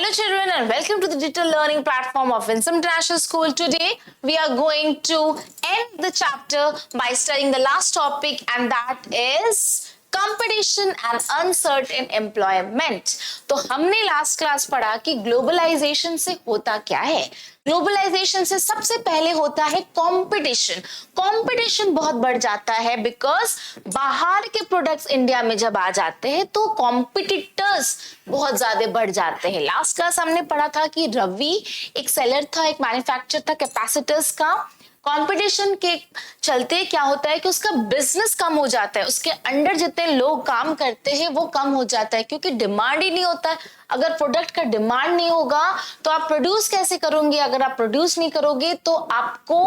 Hello children and welcome to the digital learning platform of Winsome International School. Today we are going to end the chapter by studying the last topic, and that is competition and uncertain employment. तो हमने last class पढ़ा कि globalisation से होता क्या है। Globalisation से सबसे पहले होता है कंपटीशन। कंपटीशन बहुत बढ़ जाता है बिकॉज बाहर के प्रोडक्ट्स इंडिया में जब आ जाते हैं तो कॉम्पिटिटर्स बहुत ज्यादा बढ़ जाते हैं। लास्ट क्लास हमने पढ़ा था कि रवि एक सेलर था, एक मैन्युफैक्चरर था कैपेसिटर्स का। कंपटीशन के चलते क्या होता है कि उसका बिजनेस कम हो जाता है, उसके अंडर जितने लोग काम करते हैं वो कम हो जाता है क्योंकि डिमांड ही नहीं होता है। अगर प्रोडक्ट का डिमांड नहीं होगा तो आप प्रोड्यूस कैसे करोगे? अगर आप प्रोड्यूस नहीं करोगे तो आपको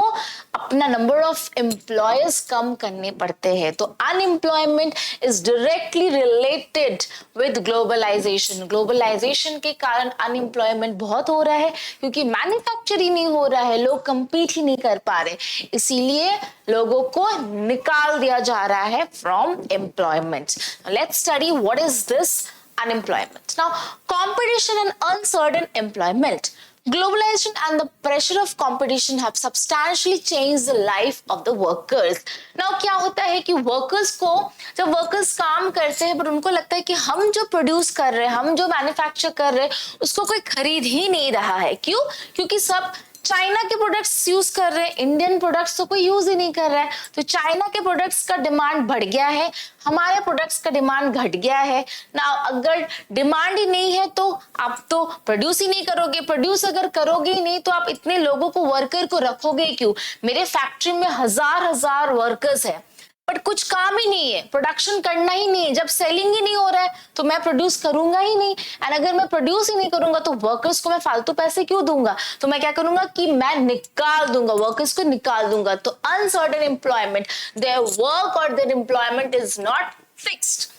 अपना नंबर ऑफ एम्प्लॉयर्स कम करने पड़ते हैं। तो unemployment is directly related with globalisation. Globalisation के कारण अनएम्प्लॉयमेंट बहुत हो रहा है क्योंकि मैन्युफैक्चरिंग नहीं हो रहा है, लोग कंपीट ही नहीं कर पा रहे, इसीलिए लोगों को निकाल दिया जा रहा है from employment. Let's study what is this unemployment. Now, competition and uncertain employment. Globalization and the pressure of competition have substantially changed the life of the workers. Now, क्या होता है कि workers को जब workers काम करते हैं पर उनको लगता है कि हम जो produce कर रहे हैं, हम जो manufacture कर रहे हैं, उसको कोई खरीद ही नहीं रहा है। क्यों? क्योंकि सब चाइना के प्रोडक्ट्स यूज कर रहे हैं, इंडियन प्रोडक्ट्स तो कोई यूज ही नहीं कर रहा है। तो चाइना के प्रोडक्ट्स का डिमांड बढ़ गया है, हमारे प्रोडक्ट्स का डिमांड घट गया है ना। अगर डिमांड ही नहीं है तो आप तो प्रोड्यूस ही नहीं करोगे, प्रोड्यूस अगर करोगे ही नहीं तो आप इतने लोगों को, वर्कर को रखोगे क्यों? मेरे फैक्ट्री में हजार वर्कर्स है बट कुछ काम ही नहीं है, प्रोडक्शन करना ही नहीं है। जब सेलिंग ही नहीं हो रहा है तो मैं प्रोड्यूस करूंगा ही नहीं, एंड अगर मैं प्रोड्यूस ही नहीं करूंगा तो वर्कर्स को मैं फालतू पैसे क्यों दूंगा? तो मैं क्या करूंगा कि मैं निकाल दूंगा, वर्कर्स को निकाल दूंगा। तो अनसर्टेन एम्प्लॉयमेंट, देयर वर्क और there employment is not fixed.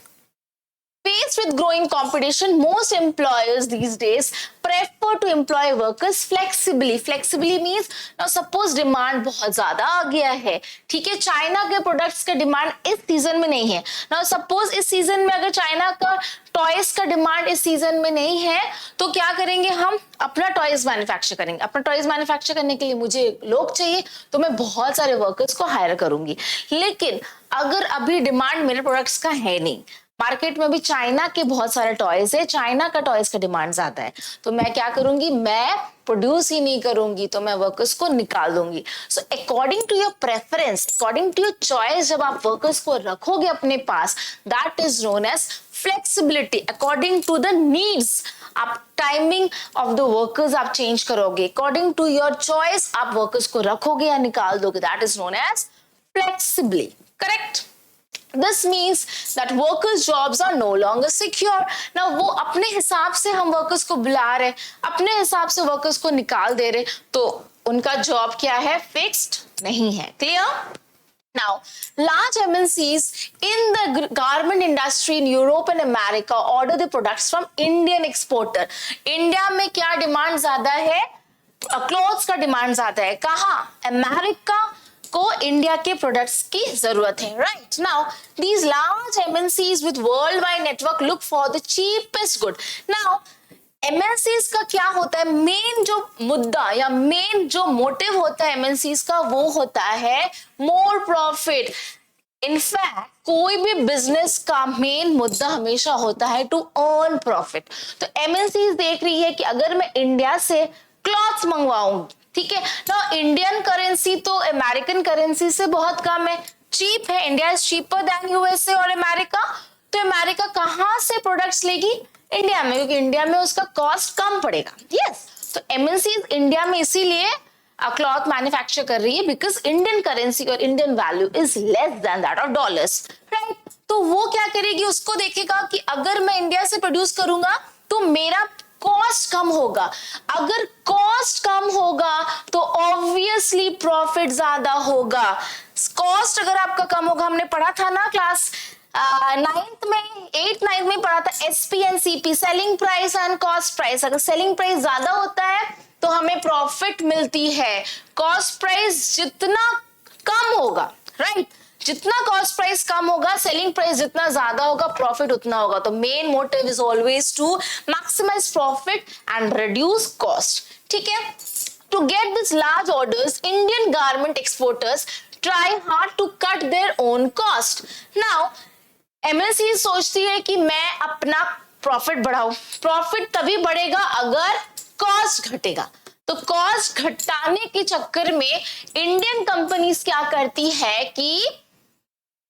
Faced with growing competition, most employers these days prefer to employ workers flexibly. Flexibly means now suppose demand बहुत ज्यादा आ गया है, ठीक है, चाइना के प्रोडक्ट्स का डिमांड इस सीजन में नहीं है। now suppose इस सीजन में अगर चाइना का टॉयज का डिमांड इस सीजन में नहीं है तो क्या करेंगे? हम अपना टॉयज मैन्युफैक्चर करेंगे। अपना टॉयज मैन्युफैक्चर करने के लिए मुझे लोग चाहिए तो मैं बहुत सारे वर्कर्स को हायर करूंगी। लेकिन अगर अभी डिमांड मेरे प्रोडक्ट्स का है नहीं, मार्केट में भी चाइना के बहुत सारे टॉयज है, चाइना का टॉयज का डिमांड ज्यादा है, तो मैं क्या करूंगी? मैं प्रोड्यूस ही नहीं करूंगी, तो मैं वर्कर्स को निकाल दूंगी। So according to your preference, according to your choice, जब आप वर्कर्स को रखोगे अपने पास, that is known as flexibility. According to the needs आप टाइमिंग ऑफ द वर्कर्स आप चेंज करोगे, अकॉर्डिंग टू योर चॉइस आप वर्कर्स को रखोगे या निकाल दोगे, that is known as flexibly. Correct? This means that workers' jobs are no longer secure. Now वो अपने हिसाब से हम वर्कर्स को बुला रहे, अपने हिसाब से वर्कर्स को निकाल दे रहे, तो उनका जॉब क्या है? फिक्स्ड नहीं है। Clear? Now, large MNCs in the garment industry in Europe and America order the products from Indian exporter. India में क्या डिमांड ज्यादा है? क्लोथ्स का डिमांड ज्यादा है। कहाँ? अमेरिका को इंडिया के प्रोडक्ट्स की जरूरत है। Right? Now these large MNCs with world wide network look for the cheapest good. Now MNCs का क्या होता है? मेन जो मुद्दा या मेन जो मोटिव होता है एमएनसीज का वो होता है मोर प्रॉफिट। इनफैक्ट कोई भी बिजनेस का मेन मुद्दा हमेशा होता है टू अर्न प्रॉफिट। तो एमएनसीज देख रही है कि अगर मैं इंडिया से क्लॉथ्स मंगवाऊंगी, ठीक है ना, इंडियन करेंसी तो अमेरिकन करेंसी से बहुत कम है, चीप है, India is cheaper than USA और अमेरिका। तो अमेरिका कहां से प्रोडक्ट्स लेगी? इंडिया में, क्योंकि इंडिया में उसका कॉस्ट कम पड़ेगा। यस, तो एमएनसीज इंडिया में इसीलिए क्लॉथ मैन्युफैक्चर कर रही है बिकॉज इंडियन करेंसी और Indian value is less than that of dollars. Right? तो वो क्या करेगी? उसको देखेगा कि अगर मैं इंडिया से प्रोड्यूस करूंगा तो मेरा कॉस्ट कम होगा, अगर कॉस्ट कम होगा तो ऑब्वियसली प्रॉफिट ज्यादा होगा। कॉस्ट अगर आपका कम होगा, हमने पढ़ा था ना क्लास 9th में, 8th 9th में पढ़ा था SP and CP, selling price and cost price. अगर सेलिंग प्राइस ज्यादा होता है तो हमें प्रॉफिट मिलती है, कॉस्ट प्राइस जितना कम होगा, राइट, जितना कॉस्ट प्राइस कम होगा, सेलिंग प्राइस जितना ज्यादा होगा, प्रॉफिट उतना होगा। तो main motive is always to maximise profit and reduce cost. ठीक है, to get this large orders, Indian garment exporters try hard to cut their own cost. Now MNC सोचती है कि मैं अपना प्रॉफिट बढ़ाऊं। प्रॉफिट तभी बढ़ेगा अगर कॉस्ट घटेगा। तो कॉस्ट घटाने के चक्कर में इंडियन कंपनीज क्या करती है कि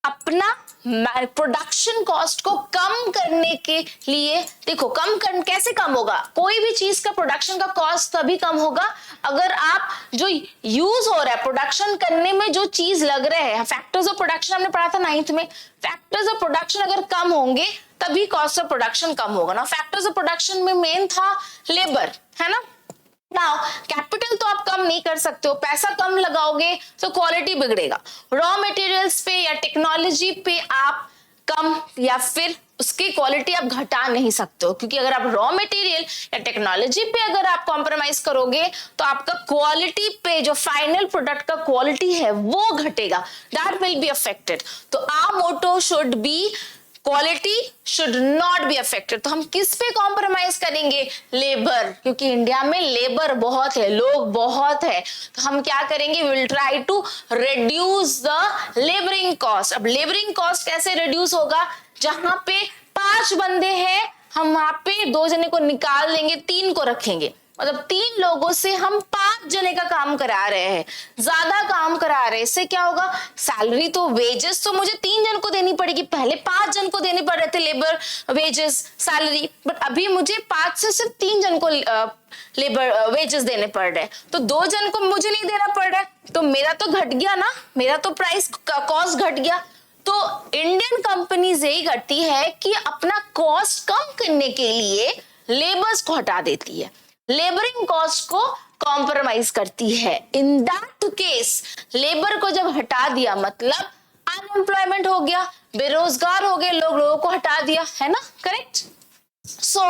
अपना प्रोडक्शन कॉस्ट को कम करने के लिए, देखो कैसे कम होगा, कोई भी चीज का प्रोडक्शन का कॉस्ट तभी कम होगा अगर आप जो यूज हो रहा है प्रोडक्शन करने में जो चीज लग रहे हैं, फैक्टर्स ऑफ प्रोडक्शन हमने पढ़ा था 9th में, फैक्टर्स ऑफ प्रोडक्शन अगर कम होंगे तभी कॉस्ट ऑफ प्रोडक्शन कम होगा ना। फैक्टर्स ऑफ प्रोडक्शन में मेन था लेबर, है ना। नाउ कैपिटल तो आप कम नहीं कर सकते हो, पैसा कम लगाओगे तो क्वालिटी बिगड़ेगा। रॉ मटेरियल्स पे या टेक्नोलॉजी पे आप कम या फिर उसकी क्वालिटी आप घटा नहीं सकते हो, क्योंकि अगर आप रॉ मटेरियल या टेक्नोलॉजी पे अगर आप कॉम्प्रोमाइज करोगे तो आपका क्वालिटी पे जो फाइनल प्रोडक्ट का क्वालिटी है वो घटेगा, दैट विल बी अफेक्टेड। तो our motto should be quality should not be affected. तो हम किस पे कॉम्प्रोमाइज करेंगे? लेबर, क्योंकि इंडिया में लेबर बहुत है, लोग बहुत है, तो हम क्या करेंगे? We will try to reduce the labouring cost. अब लेबरिंग कॉस्ट कैसे रिड्यूस होगा? जहां पे 5 बंदे हैं हम वहां पे 2 जने को निकाल देंगे, 3 को रखेंगे। मतलब 3 लोगों से हम 5 जने का काम करा रहे हैं, ज्यादा काम करा रहे हैं। इससे क्या होगा? सैलरी तो वेजेस तो मुझे 3 जन को देनी पड़ेगी, पहले 5 जन को देने पड़ रहे थे लेबर वेजेस सैलरी, बट अभी मुझे 5 से सिर्फ 3 जन को लेबर वेजेस देने पड़ रहे हैं। तो 2 जन को मुझे नहीं देना पड़ रहा है, तो मेरा तो घट गया ना, मेरा तो प्राइस कॉस्ट घट गया। तो इंडियन कंपनीज यही करती है कि अपना कॉस्ट कम करने के लिए लेबर्स को हटा देती है, लेबरिंग कॉस्ट को कॉम्प्रोमाइज करती है। इन दैट केस लेबर को जब हटा दिया मतलब अनएम्प्लॉयमेंट हो गया, बेरोजगार हो गए लोग, लोगों को हटा दिया, है ना, correct. So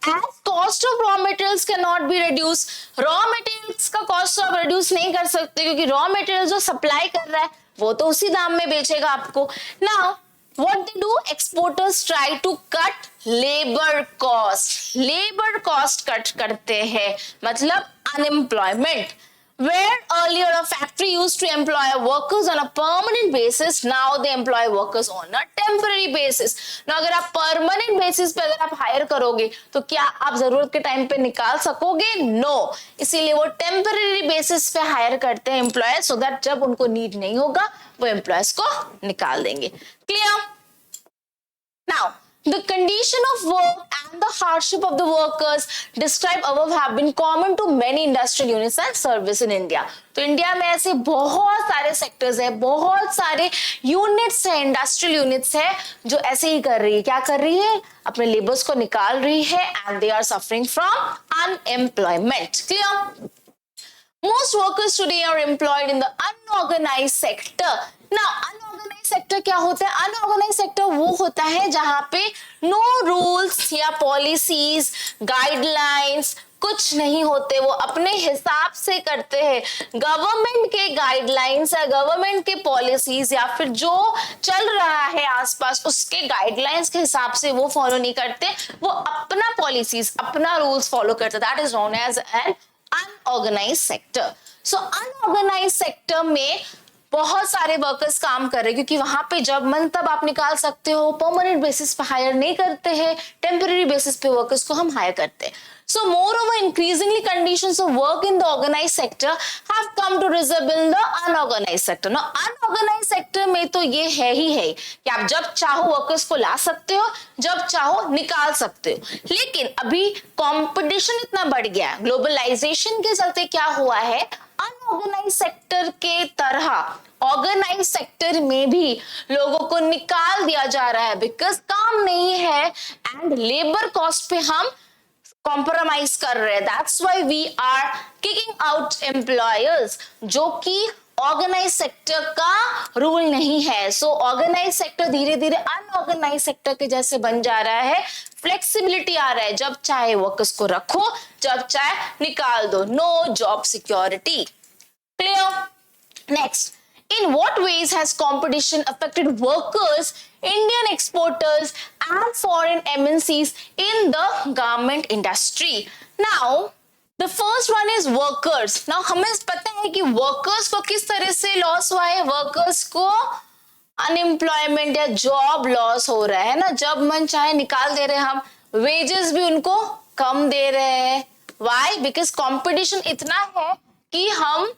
as cost of raw materials can not be reduce, raw materials का कॉस्ट आप रिड्यूस नहीं कर सकते, क्योंकि रॉ मटेरियल जो सप्लाई कर रहा है वो तो उसी दाम में बेचेगा आपको। Now what they do, exporters try to cut labor cost, labor cost cut करते हैं, मतलब unemployment. Where earlier a factory used to employ workers on a permanent basis, now they employ workers on a temporary basis. Now अगर आप permanent basis पे अगर आप hire करोगे तो क्या आप जरूरत के टाइम पे निकाल सकोगे? No. इसीलिए वो temporary basis पे hire करते हैं employers, so that जब उनको need नहीं होगा वो employers को निकाल देंगे। Clear? Now, the condition of work and the hardship of the workers described above have been common to many industrial units and service in India. तो इंडिया में ऐसे बहुत सारे सेक्टर्स हैं, बहुत सारे यूनिट्स हैं, इंडस्ट्रियल यूनिट्स हैं जो ऐसे ही कर रही है। क्या कर रही है? अपने लेबर्स को निकाल रही है and they are suffering from unemployment. Clear? Most workers today are employed in the unorganized sector. Now, unorganized sector क्या होता है? Unorganized sector वो होता है जहां पे no rules या policies, guidelines कुछ नहीं होते, वो अपने हिसाब से करते हैं। गवर्नमेंट के गाइडलाइंस या गवर्नमेंट के पॉलिसीज या फिर जो चल रहा है आसपास उसके गाइडलाइंस के हिसाब से वो फॉलो नहीं करते, वो अपना पॉलिसीज, अपना रूल्स फॉलो करते। That is known as an unorganised sector. So unorganised sector में बहुत सारे वर्कर्स काम कर रहे हैं, क्योंकि वहां पे जब मन तब आप निकाल सकते हो, परमानेंट बेसिस पे हायर नहीं करते हैं, टेम्पररी बेसिस पे वर्कर्स को हम हायर करते हैं। So moreover, increasingly conditions of work in the organized sector have come to resemble the unorganized sector. Now, unorganized sector में तो ये है ही है कि आप जब चाहो वर्कर्स को ला सकते हो, जब चाहो निकाल सकते हो। लेकिन अभी कंपटीशन इतना बढ़ गया है, ग्लोबलाइजेशन के चलते क्या हुआ है, अनऑर्गेनाइज सेक्टर के तरह ऑर्गेनाइज सेक्टर में भी लोगों को निकाल दिया जा रहा है, बिकॉज काम नहीं है एंड लेबर कॉस्ट पे हम कॉम्प्रोमाइज कर रहे हैं। That's why we are kicking out employers, जो कि ऑर्गेनाइज सेक्टर का रूल नहीं है। सो ऑर्गेनाइज सेक्टर धीरे धीरे अनऑर्गेनाइज सेक्टर के जैसे बन जा रहा है, फ्लेक्सिबिलिटी आ रहा है, जब चाहे वर्कर्स को रखो, जब चाहे निकाल दो, no job security. Clear? Next, In what ways has competition affected workers, Indian exporters and foreign MNCs in the garment industry? Now the first one is workers. Now हमें पता है कि workers को किस तरह से लॉस हुआ है. वर्कर्स को अनएम्प्लॉयमेंट या जॉब लॉस हो रहा है ना, जब मन चाहे निकाल दे रहे हैं हम, वेजेस भी उनको कम दे रहे हैं. वाई? बिकॉज कंपटीशन इतना है कि हम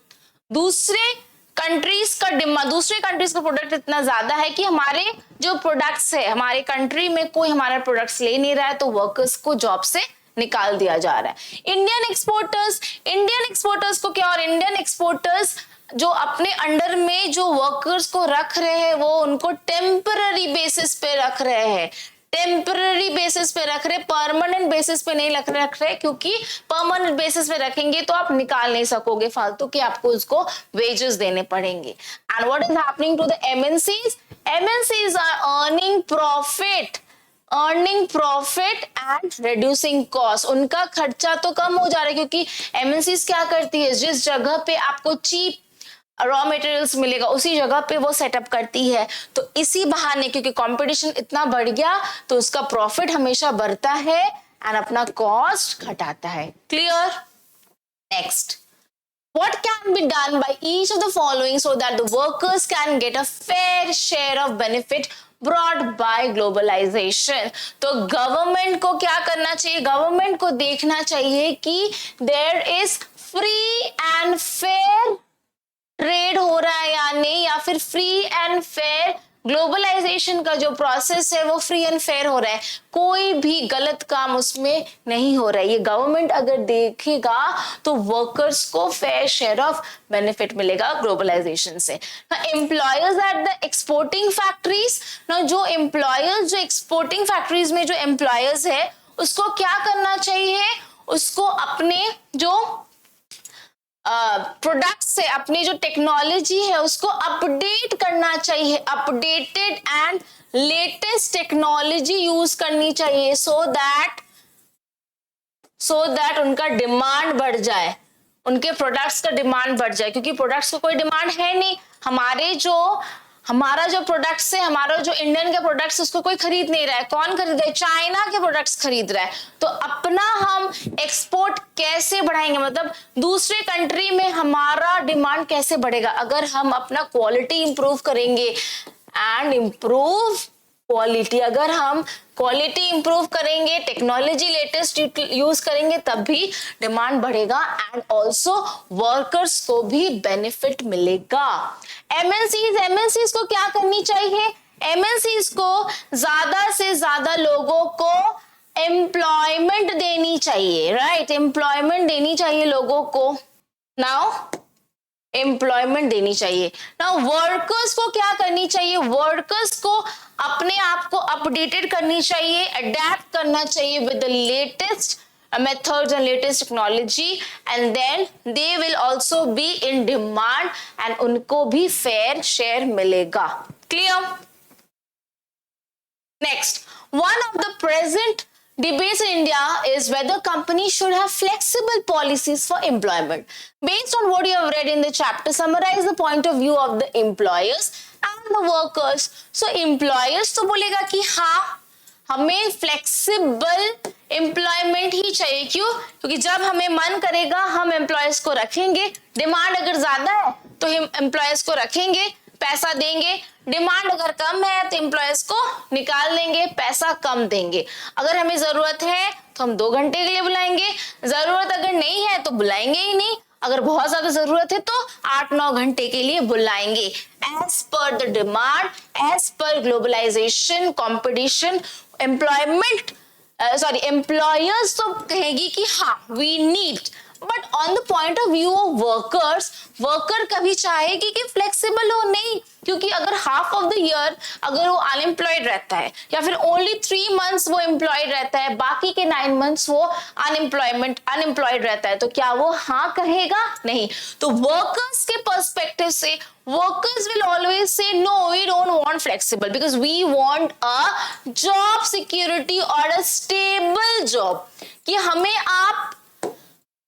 दूसरे कंट्रीज का डिमांड, दूसरे कंट्रीज का प्रोडक्ट इतना ज्यादा है कि हमारे जो प्रोडक्ट्स है, हमारे कंट्री में कोई हमारे प्रोडक्ट्स ले नहीं रहा है, तो वर्कर्स को जॉब से निकाल दिया जा रहा है. इंडियन एक्सपोर्टर्स को क्या, और इंडियन एक्सपोर्टर्स जो अपने अंडर में जो वर्कर्स को रख रहे हैं वो उनको टेम्पररी बेसिस पे रख रहे हैं, टेम्पररी बेसिस पे रख रहे, परमानेंट बेसिस पे नहीं रख रहे, क्योंकि परमानेंट बेसिस पे रखेंगे तो आप निकाल नहीं सकोगे फालतू के, आपको उसको वेजेस देने पड़ेंगे. And what is happening to the MNCs? MNCs are earning profit and reducing cost. उनका खर्चा तो कम हो जा रहा है, क्योंकि एमएनसीज क्या करती है, जिस जगह पे आपको चीप रॉ मटेरियल्स मिलेगा उसी जगह पे वो सेटअप करती है. तो इसी बहाने, क्योंकि कंपटीशन इतना बढ़ गया, तो उसका प्रॉफिट हमेशा बढ़ता है एंड अपना कॉस्ट घटाता है. Clear? Next, what can be done by each of the following so that the workers can get a fair share of benefit brought by globalization? तो गवर्नमेंट को क्या करना चाहिए? गवर्नमेंट को देखना चाहिए कि there is free and fair trade हो रहा है या नहीं, या फिर फ्री एंड फेयर ग्लोबलाइजेशन का जो प्रोसेस है वो फ्री एंड फेयर हो रहा है, कोई भी गलत काम उसमें नहीं हो रहा है. ये गवर्नमेंट अगर देखेगा तो वर्कर्स को फेयर शेयर ऑफ बेनिफिट मिलेगा ग्लोबलाइजेशन से. Employers at the exporting factories, जो एम्प्लॉयर्स जो एक्सपोर्टिंग फैक्ट्रीज में जो एम्प्लॉयर्स है उसको क्या करना चाहिए? उसको अपने जो प्रोडक्ट से, अपनी जो टेक्नोलॉजी है उसको अपडेट करना चाहिए, updated and latest technology use करनी चाहिए, सो दैट उनका डिमांड बढ़ जाए, उनके प्रोडक्ट्स का डिमांड बढ़ जाए. क्योंकि प्रोडक्ट्स का कोई डिमांड है नहीं, हमारा जो प्रोडक्ट्स है, हमारा जो इंडियन के प्रोडक्ट्स उसको कोई खरीद नहीं रहा है. कौन खरीद रहा है? चाइना के प्रोडक्ट्स खरीद रहा है. तो अपना हम एक्सपोर्ट कैसे बढ़ाएंगे, मतलब दूसरे कंट्री में हमारा डिमांड कैसे बढ़ेगा? अगर हम अपना क्वालिटी इंप्रूव करेंगे एंड इंप्रूव क्वालिटी, अगर हम क्वालिटी इंप्रूव करेंगे, टेक्नोलॉजी लेटेस्ट यूज करेंगे, तब भी डिमांड बढ़ेगा एंड ऑल्सो वर्कर्स को भी बेनिफिट मिलेगा. एमएनसीज को क्या करनी चाहिए? एमएनसीज को ज्यादा से ज्यादा लोगों को एम्प्लॉयमेंट देनी चाहिए, राइट? एम्प्लॉयमेंट देनी चाहिए लोगों को. नाउ एम्प्लॉयमेंट देनी चाहिए. नाउ वर्कर्स को क्या करनी चाहिए? वर्कर्स को अपने आप को अपडेटेड करनी चाहिए, अडेप्ट करना चाहिए with the latest methods and latest technology, and then they will also be in demand and उनको भी fair share मिलेगा. Clear? Next, one of the present debates in India is whether companies should have flexible policies for employment. Based on what you have read in the chapter, summarize the point of view of the employers and the workers. So employers तो बोलेगा कि हाँ, हमें flexible employment ही चाहिए. क्यों? क्योंकि जब हमें मन करेगा हम एम्प्लॉयज को रखेंगे, डिमांड अगर ज्यादा है तो हम एम्प्लॉयज को रखेंगे, पैसा देंगे, डिमांड अगर कम है तो एम्प्लॉयज को निकाल देंगे, पैसा कम देंगे. अगर हमें जरूरत है तो हम 2 घंटे के लिए बुलाएंगे, जरूरत अगर नहीं है तो बुलाएंगे ही नहीं, अगर बहुत ज्यादा जरूरत है तो 8-9 घंटे के लिए बुलाएंगे. As per the demand, as per globalisation, competition, employers तो कहेगी कि हाँ we need, but on the point of view of workers, worker कभी चाहेगी कि फ्लेक्सिबल हो नहीं, क्योंकि अगर हाफ ऑफ द ईयर अगर वो अनएम्प्लॉयड रहता है या फिर ओनली 3 मंथ्स वो एम्प्लॉयड रहता है, बाकी के 9 मंथ्स वो अनएम्प्लॉयड रहता है, तो क्या वो हाँ कहेगा? नहीं. तो वर्कर्स के पर्सपेक्टिव से workers will always say no, we don't want flexible because we want a job security or a stable job, कि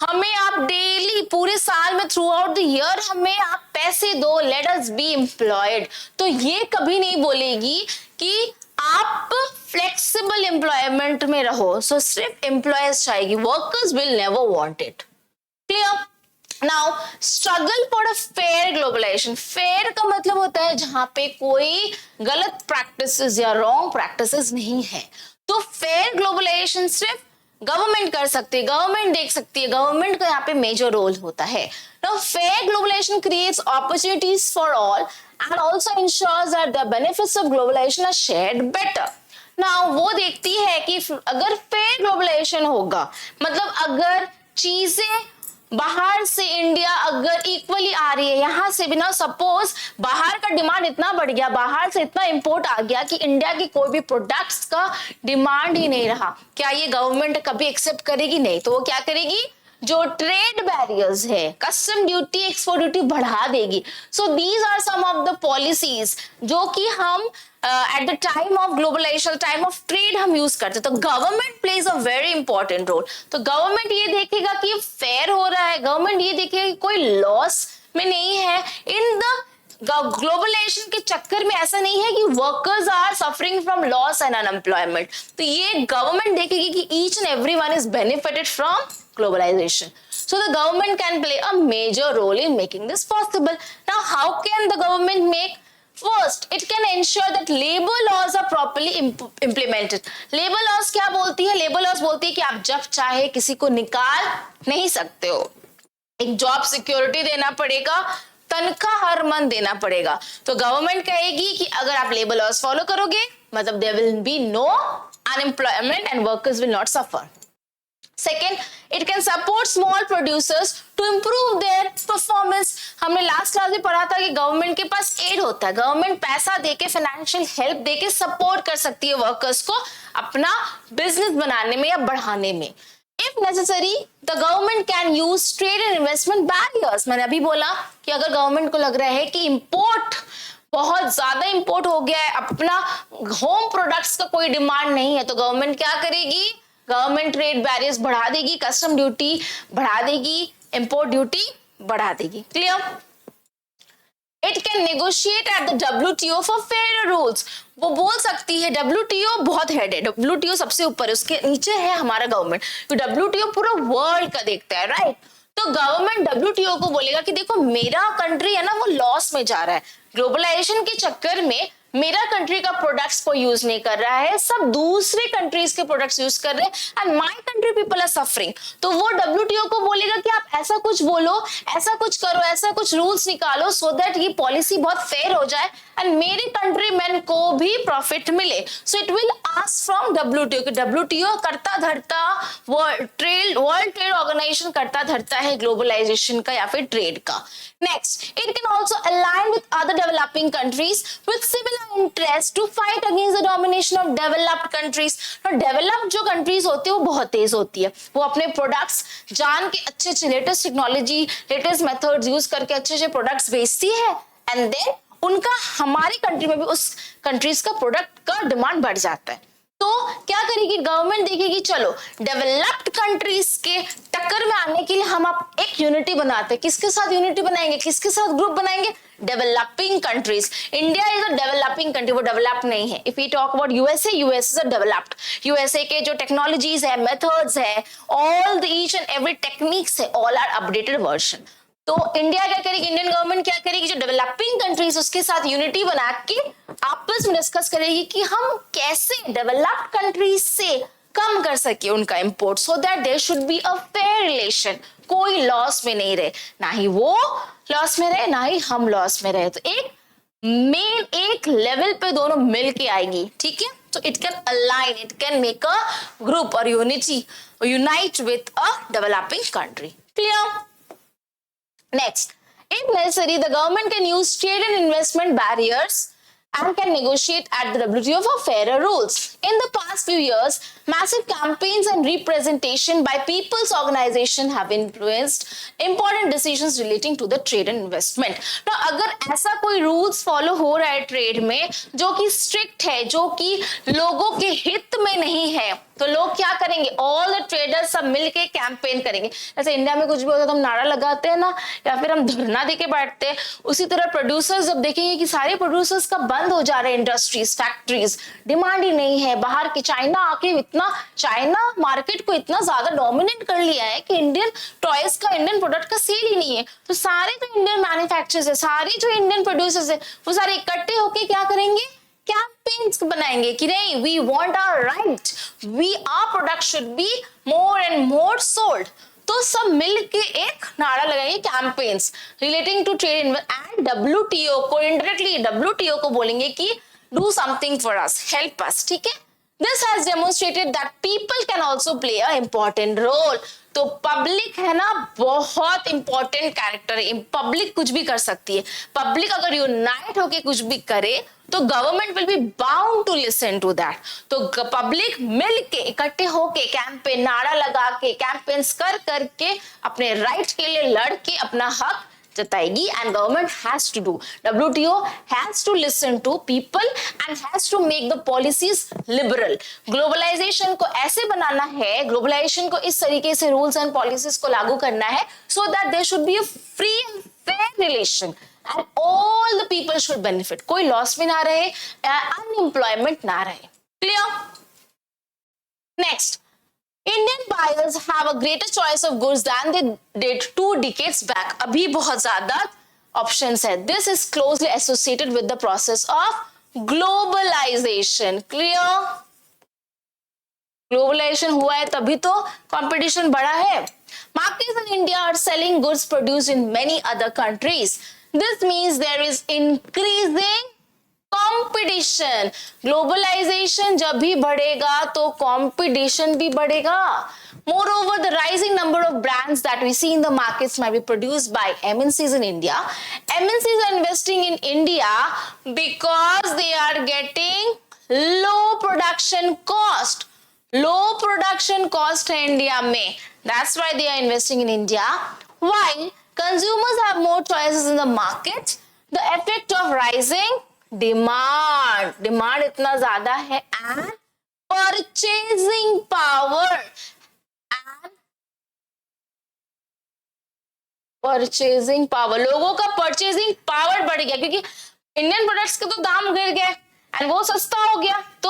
हमें आप डेली पूरे साल में थ्रू आउट द ईयर हमें आप पैसे दो, लेट अस बी एम्प्लॉयड। तो ये कभी नहीं बोलेगी कि आप फ्लेक्सिबल एम्प्लॉयमेंट में रहो, सो सिर्फ एम्प्लॉयर्स चाहेगी, workers will never want it. Clear? Now struggle for a fair globalisation. Fair का मतलब होता है जहां पे कोई गलत प्रैक्टिसेस या रॉन्ग प्रैक्टिसेस नहीं है। तो फेयर ग्लोबलाइजेशन सिर्फ गवर्नमेंट कर सकती है, गवर्नमेंट देख सकती है, गवर्नमेंट का यहाँ पे मेजर रोल होता है। Now fair globalisation creates opportunities for all and also ensures that the benefits of globalisation are shared better. Now वो देखती है कि अगर फेयर ग्लोबलाइजेशन होगा, मतलब अगर चीजें बाहर से इंडिया अगर इक्वली आ रही है, यहां से भी ना सपोज बाहर का डिमांड इतना बढ़ गया, बाहर से इतना इंपोर्ट आ गया कि इंडिया की कोई भी प्रोडक्ट्स का डिमांड ही नहीं रहा, क्या ये गवर्नमेंट कभी एक्सेप्ट करेगी? नहीं। तो वो क्या करेगी? जो ट्रेड बैरियर्स है, कस्टम ड्यूटी, एक्सपोर्ट ड्यूटी बढ़ा देगी। So these are some of the policies जो कि हम at the time of globalisation, time of trade हम यूज करते। तो government plays a very important role. तो गवर्नमेंट ये देखेगा कि फेयर हो रहा है, गवर्नमेंट ये देखेगा कि कोई लॉस में नहीं है। इन द ग्लोबलाइजेशन के चक्कर में ऐसा नहीं है कि workers are suffering from loss and unemployment. तो ये गवर्नमेंट देखेगी कि each and every one is benefited from globalization. So the government can play a major role in making this possible. Now, how can the government make? First, it can ensure that labor laws are properly implemented. Labor laws क्या बोलती है? Labor laws बोलती है कि आप जब चाहे किसी को निकाल नहीं सकते हो, एक जॉब सिक्योरिटी देना पड़ेगा, तनख्वाह हर मंथ देना पड़ेगा। तो गवर्नमेंट कहेगी कि अगर आप लेबर लॉज फॉलो करोगे, मतलब there will be no unemployment and workers will not suffer. Second, it can support small producers to improve their performance. हमने लास्ट क्लास में पढ़ा था कि गवर्नमेंट के पास एड होता है, गवर्नमेंट पैसा देके, फाइनेंशियल हेल्प देके सपोर्ट कर सकती है वर्कर्स को अपना बिजनेस बनाने में या बढ़ाने में। If necessary, the government can use trade and investment barriers. मैंने अभी बोला कि अगर गवर्नमेंट को लग रहा है कि इंपोर्ट बहुत ज्यादा इंपोर्ट हो गया है, अपना होम प्रोडक्ट्स का कोई डिमांड नहीं है, तो गवर्नमेंट क्या करेगी? गवर्नमेंट ट्रेड बैरियर्स बढ़ा देगी, कस्टम ड्यूटी बढ़ा देगी, इंपोर्ट ड्यूटी बढ़ा देगी। Clear? It can negotiate at the WTO for fair rules. वो बोल सकती है, WTO बहुत हेड है, WTO सबसे ऊपर है, उसके नीचे है हमारा गवर्नमेंट। तो WTO पूरा वर्ल्ड का देखता है, राइट? तो गवर्नमेंट WTO को बोलेगा कि देखो मेरा कंट्री है ना, वो लॉस में जा रहा है, ग्लोबलाइजेशन के चक्कर में मेरा कंट्री का प्रोडक्ट्स को यूज नहीं कर रहा है, सब दूसरे कंट्रीज के प्रोडक्ट्स यूज कर रहे हैं and my country people are suffering. तो वो WTO को बोलेगा कि आप ऐसा कुछ बोलो, ऐसा कुछ करो, ऐसा कुछ रूल्स निकालो सो दैट ये पॉलिसी बहुत फेयर हो जाए एंड मेरे कंट्रीमैन को भी प्रॉफिट मिले। So it will ask from WTO कि WTO करता धरता वर्ल्ड ट्रेड ऑर्गेनाइजेशन करता धरता है ग्लोबलाइजेशन का या फिर ट्रेड का। Next, it can also align with other developing countries with similar interest to fight against the domination of developed countries. Developed जो कंट्रीज होती है वो बहुत तेज होती है, वो अपने प्रोडक्ट्स जान के अच्छे अच्छे latest technology, latest methods use करके अच्छे अच्छे प्रोडक्ट्स बेचती है एंड देन उनका हमारी कंट्री में भी उस कंट्रीज का प्रोडक्ट का डिमांड बढ़ जाता है। तो क्या करेगी गवर्नमेंट? देखेगी चलो डेवलप्ड कंट्रीज के टक्कर में आने के लिए हम आप एक यूनिटी बनाते हैं। किसके साथ यूनिटी बनाएंगे, किसके साथ ग्रुप बनाएंगे? Developing countries. India is a developing country, वो डेवलप्ड नहीं है। If we talk about USA, US is a developed. USA के जो टेक्नोलॉजीज है, मेथड्स है, all the each and every techniques है, ऑल आर अपडेटेड वर्जन। तो इंडिया क्या करेगी, इंडियन गवर्नमेंट क्या करेगी, जो डेवलपिंग कंट्रीज उसके साथ यूनिटी बना के आपस में डिस्कस करेगी कि हम कैसे डेवलप्ड कंट्रीज से कम कर सके उनका import, so that there should be a fair relation, कोई लॉस में नहीं रहे, ना ही वो लॉस में रहे ना ही हम लॉस में रहे। तो एक मेन एक लेवल पे दोनों मिल के आएगी, ठीक है? तो it can align, it can make a group और unity, unite with a developing country. Clear? Next, if necessary, the government can use trade and investment barriers and can negotiate at the WTO for fairer rules. In the past few years, Massive campaigns and representation by people's organization have influenced important decisions relating to the trade and investment. तो अगर ऐसा कोई rules follow हो रहा है trade में जो कि स्ट्रिक्ट है, जो कि लोगों के हित में नहीं है, तो लोग क्या करेंगे? ऑल द ट्रेडर्स सब मिलके कैंपेन करेंगे। जैसे इंडिया में कुछ भी होता है तो हम नारा लगाते हैं ना, या फिर हम धरना देके बैठते हैं, उसी तरह प्रोड्यूसर्स जब देखेंगे कि सारे प्रोड्यूसर्स का बंद हो जा रहे हैं, इंडस्ट्रीज, फैक्ट्रीज, डिमांड ही नहीं है, बाहर की चाइना आके इतना, चाइना मार्केट को इतना ज्यादा डोमिनेट कर लिया है कि इंडियन टॉयज का, इंडियन प्रोडक्ट का सेल ही नहीं है, तो सारे जो इंडियन मैन्युफैक्चरर्स है, सारे जो इंडियन प्रोड्यूसर्स है, वो सारे इकट्ठे होके क्या करेंगे? कैंपेन्स बनाएंगे कि नहीं, we want our right, we our product should be more and more sold. तो सब मिलके एक नारा लगाएंगे, campaigns relating to trade and WTO को, इनडायरेक्टली डब्ल्यूटीओ को बोलेंगे कि do something for us, help us, ठीक है। This has demonstrated that people can also play a important role. तो पब्लिक है ना, बहुत इंपॉर्टेंट कैरेक्टर है, पब्लिक कुछ भी कर सकती है। पब्लिक अगर यूनाइट होके कुछ भी करे तो government will be bound to listen to that. तो पब्लिक मिलके इकट्ठे होके कैंपेन, नारा लगा के, कैंपेन्स कर करके अपने राइट के लिए लड़ के अपना हक जताएगी, and government has to do, WTO has to listen to people and has to make the policies liberal. Globalization को ऐसे बनाना है, ग्लोबलाइजेशन को इस तरीके से रूल्स एंड पॉलिसीज को लागू करना है so that there should be a free and fair relation and all the people should benefit. कोई लॉस भी ना रहे, अनएम्प्लॉयमेंट ना रहे। Clear? Next, Indian buyers have a greater choice of goods than they did 2 decades back. अभी बहुत ज्यादा options है. This is closely associated with the process of globalization. Clear? Globalization हुआ है तभी तो competition बढ़ा है. Markets in India are selling goods produced in many other countries. This means there is increasing competition. Globalisation जब भी बढ़ेगा तो कंपटीशन भी बढ़ेगा। Moreover, the rising number of brands that we see in the markets might be produced by MNCs in India. MNCs are investing in India because they are getting low production cost. Low production cost है India में, that's why they are investing in India. While consumers have more choices in the market, the effect of rising demand इतना ज्यादा है and purchasing power, लोगों का purchasing power बढ़ गया क्योंकि इंडियन प्रोडक्ट्स के तो दाम गिर गए एंड वो सस्ता हो गया, तो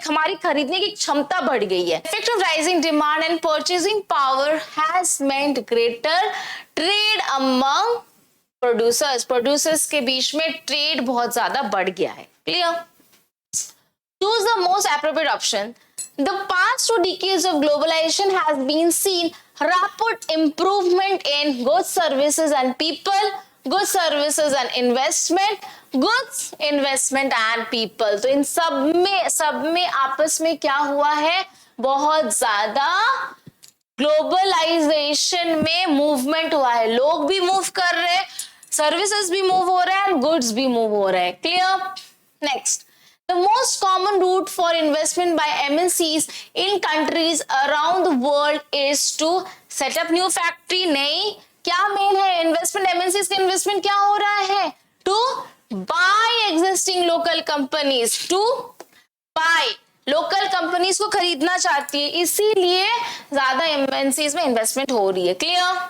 हमारी खरीदने की क्षमता बढ़ गई है। Effect of rising demand and purchasing power has meant greater trade among producers के बीच में ट्रेड बहुत ज्यादा बढ़ गया है। Clear? Choose the most appropriate option. The past 2 decades of globalization has been seen rapid improvement in goods, services and people, goods, services and investment, goods, investment and people। तो इन सब में आपस में क्या हुआ है? बहुत ज्यादा ग्लोबलाइजेशन में मूवमेंट हुआ है। लोग भी मूव कर रहे हैं, सर्विसेज भी मूव हो रहा है, गुड्स भी मूव हो रहा है। Clear? Next, the most common route for investment by MNCs in countries around the world is to set up new factory. नहीं, क्या मेन है इन्वेस्टमेंट? MNCs का इन्वेस्टमेंट क्या हो रहा है? To buy existing local companies, to buy local companies को खरीदना चाहती है, इसीलिए ज्यादा MNCs में इन्वेस्टमेंट हो रही है। Clear?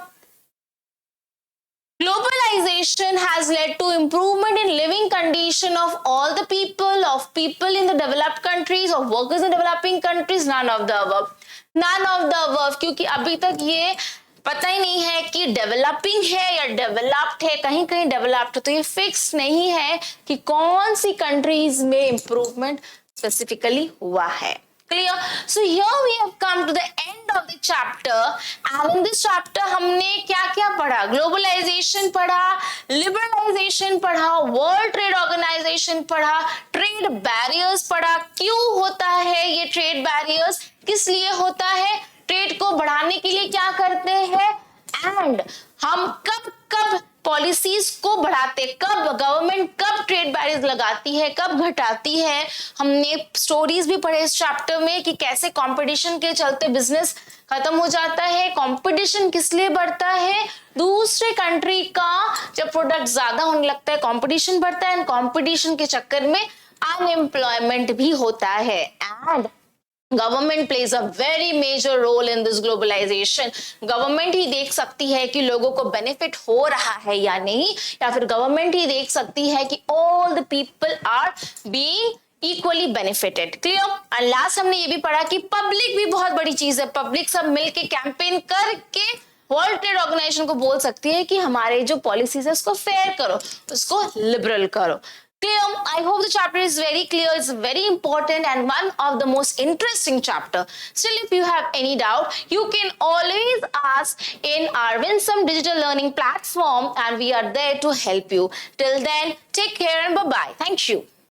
Globalization has led to improvement in living condition of all the people in the developed countries, of workers in developing countries, none of the above, क्योंकि अभी तक ये पता ही नहीं है कि डेवलपिंग है या डेवलप्ड है, कहीं कहीं डेवलप्ड, तो ये फिक्स नहीं है कि कौन सी कंट्रीज में इंप्रूवमेंट स्पेसिफिकली हुआ है। Clear? So here we have come to the end of the chapter, and in this chapter हमने क्या क्या पढ़ा? ग्लोबलाइजेशन पढ़ा, लिबरलाइजेशन पढ़ा, वर्ल्ड ट्रेड ऑर्गेनाइजेशन पढ़ा, ट्रेड बैरियर्स पढ़ा, क्यों होता है ये ट्रेड बैरियर्स, किस लिए होता है, ट्रेड को बढ़ाने के लिए क्या करते हैं, एंड हम कब पॉलिसीज को बढ़ाते, कब गवर्नमेंट कब ट्रेड बैरियर्स लगाती है, कब घटाती है। हमने स्टोरीज भी पढ़े इस चैप्टर में कि कैसे कंपटीशन के चलते बिजनेस खत्म हो जाता है। कंपटीशन किस लिए बढ़ता है? दूसरे कंट्री का जब प्रोडक्ट ज्यादा होने लगता है कंपटीशन बढ़ता है, एंड कंपटीशन के चक्कर में अनएम्प्लॉयमेंट भी होता है। And government plays a very major role in this globalization. Government ही देख सकती है कि लोगों को बेनिफिट हो रहा है या नहीं, या फिर गवर्नमेंट ही देख सकती है कि all the people are being equally benefited. Clear? And last हमने ये भी पढ़ा कि पब्लिक भी बहुत बड़ी चीज है। पब्लिक सब मिलके कैंपेन करके वर्ल्ड ट्रेड ऑर्गेनाइजेशन को बोल सकती है कि हमारे जो पॉलिसीज है उसको फेयर करो, उसको लिबरल करो। Clear? I hope the chapter is very clear. It's very important and one of the most interesting chapter. Still, if you have any doubt, you can always ask in our Winsome Digital Learning platform, and we are there to help you. Till then, take care and bye-bye. Thank you.